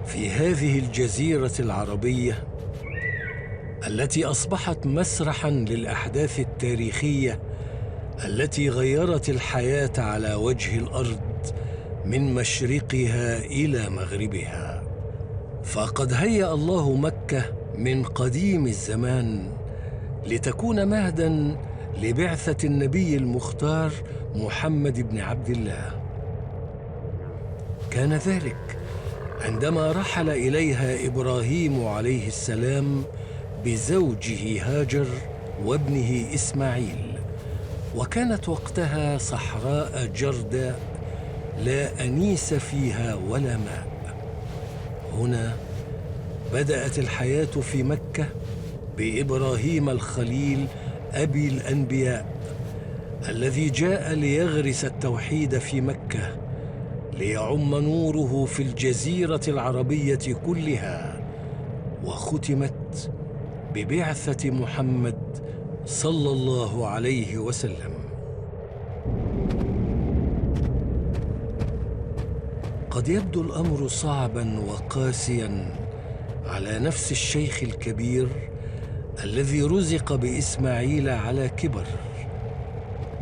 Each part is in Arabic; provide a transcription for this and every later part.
في هذه الجزيرة العربية التي أصبحت مسرحاً للأحداث التاريخية التي غيرت الحياة على وجه الأرض من مشرقها إلى مغربها. فقد هيأ الله مكة من قديم الزمان لتكون مهداً لبعثة النبي المختار محمد بن عبد الله. كان ذلك عندما رحل إليها إبراهيم عليه السلام بزوجه هاجر وابنه إسماعيل، وكانت وقتها صحراء جرداء لا أنيس فيها ولا ماء. هنا بدأت الحياة في مكة بإبراهيم الخليل أبي الأنبياء، الذي جاء ليغرس التوحيد في مكة ليعم نوره في الجزيرة العربية كلها. وختمت ببعثة محمد صلى الله عليه وسلم. قد يبدو الأمر صعباً وقاسياً على نفس الشيخ الكبير الذي رزق بإسماعيل على كبر،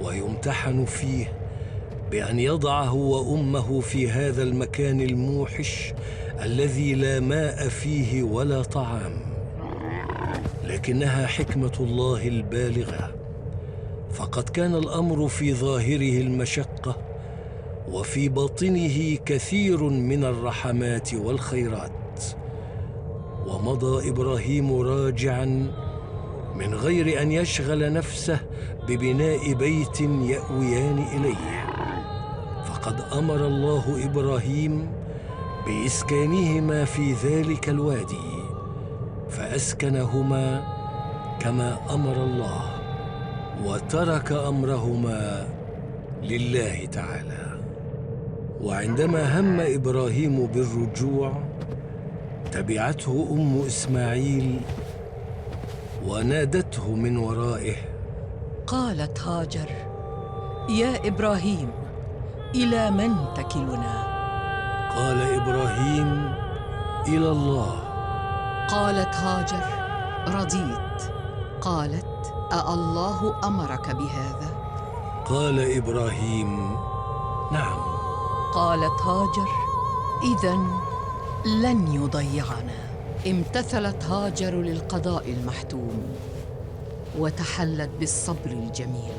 ويمتحن فيه بأن يضعه وأمه في هذا المكان الموحش الذي لا ماء فيه ولا طعام. لكنها حكمة الله البالغة، فقد كان الأمر في ظاهره المشقة وفي باطنه كثير من الرحمات والخيرات. ومضى إبراهيم راجعاً من غير أن يشغل نفسه ببناء بيت يأويان إليه، فقد أمر الله إبراهيم بإسكانهما في ذلك الوادي، فأسكنهما كما أمر الله، وترك أمرهما لله تعالى. وعندما هم إبراهيم بالرجوع تبعته أم إسماعيل ونادته من ورائه. قالت هاجر: يا إبراهيم، إلى من تكلنا؟ قال إبراهيم: إلى الله. قالت هاجر: رضيت. قالت: أالله أمرك بهذا؟ قال إبراهيم: نعم. قالت هاجر: إذن لن يضيعنا. امتثلت هاجر للقضاء المحتوم وتحلت بالصبر الجميل،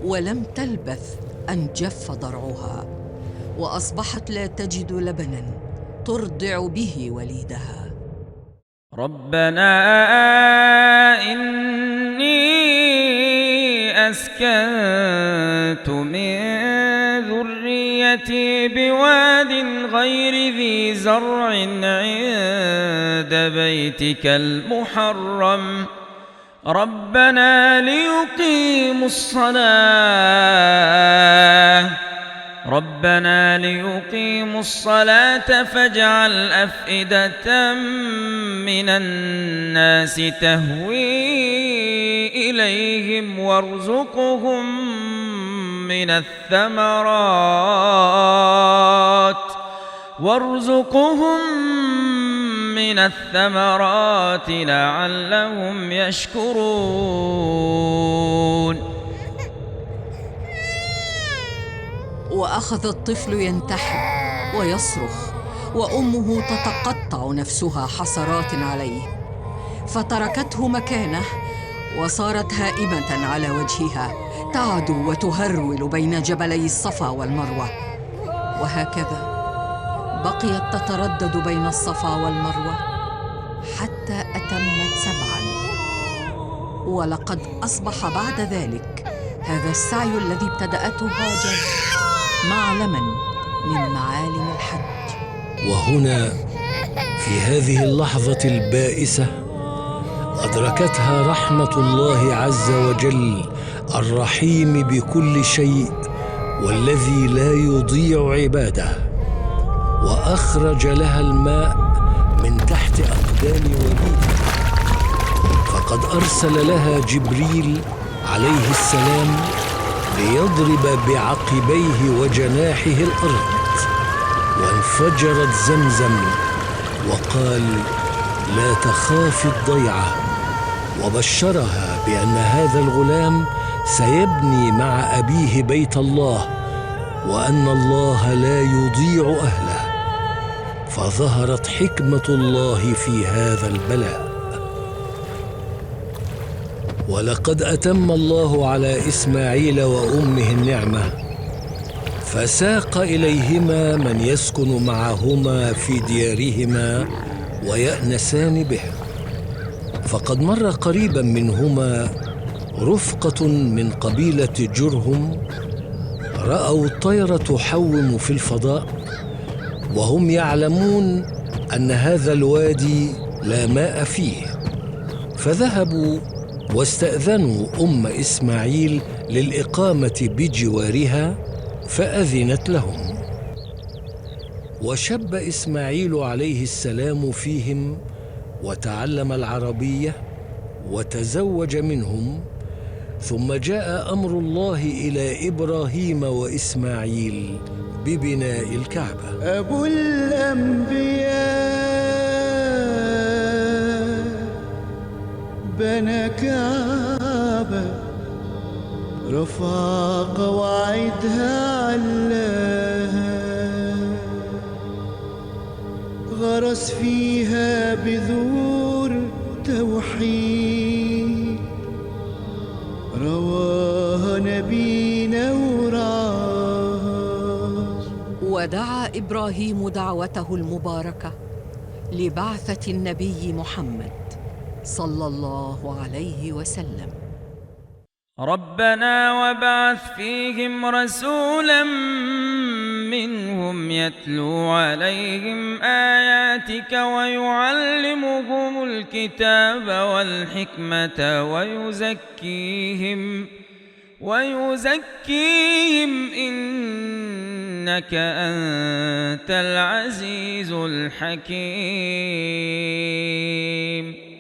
ولم تلبث أن جف ضرعها وأصبحت لا تجد لبناً ترضع به وليدها. ربنا إني أسكنت من ذريتي بواد غير ذي زرع عند بيتك المحرم ربنا ليقيموا الصلاة فاجعل أفئدة من الناس تهوي إليهم وارزقهم من الثمرات لعلهم يشكرون. وأخذ الطفل ينتحب ويصرخ، وأمه تتقطع نفسها حسرات عليه، فتركته مكانه وصارت هائمة على وجهها تعدو وتهرول بين جبلي الصفا والمروة. وهكذا بقيت تتردد بين الصفا والمروة حتى أتمت 7. ولقد أصبح بعد ذلك هذا السعي الذي ابتدأته هاجر معلماً من معالم الحج. وهنا في هذه اللحظة البائسة أدركتها رحمة الله عز وجل الرحيم بكل شيء والذي لا يضيع عباده، وأخرج لها الماء من تحت أقدام وليدها، فقد أرسل لها جبريل عليه السلام ليضرب بعقبيه وجناحه الأرض، وانفجرت زمزم وقال: لا تخافي الضيعة، وبشرها بأن هذا الغلام سيبني مع أبيه بيت الله، وأن الله لا يضيع أهله. فظهرت حكمة الله في هذا البلاء. ولقد أتم الله على إسماعيل وأمه النعمة، فساق إليهما من يسكن معهما في ديارهما ويأنسان به. فقد مر قريبا منهما رفقة من قبيلة جرهم، رأوا الطير تحوم في الفضاء، وهم يعلمون أن هذا الوادي لا ماء فيه، فذهبوا واستأذنوا أم إسماعيل للإقامة بجوارها، فأذنت لهم. وشب إسماعيل عليه السلام فيهم، وتعلم العربية وتزوج منهم. ثم جاء أمر الله إلى إبراهيم وإسماعيل ببناء الكعبة. أبو الأنبياء بنى كعبة، رفع قواعدها علاها، غرس فيها بذور توحيد، رواها نبينا ورعاها. ودعا إبراهيم دعوته المباركة لبعثة النبي محمد صلى الله عليه وسلم. ربنا وابعث فيهم رسولا منهم يتلو عليهم آياتك ويعلمهم الكتاب والحكمة ويزكيهم إنك أنت العزيز الحكيم.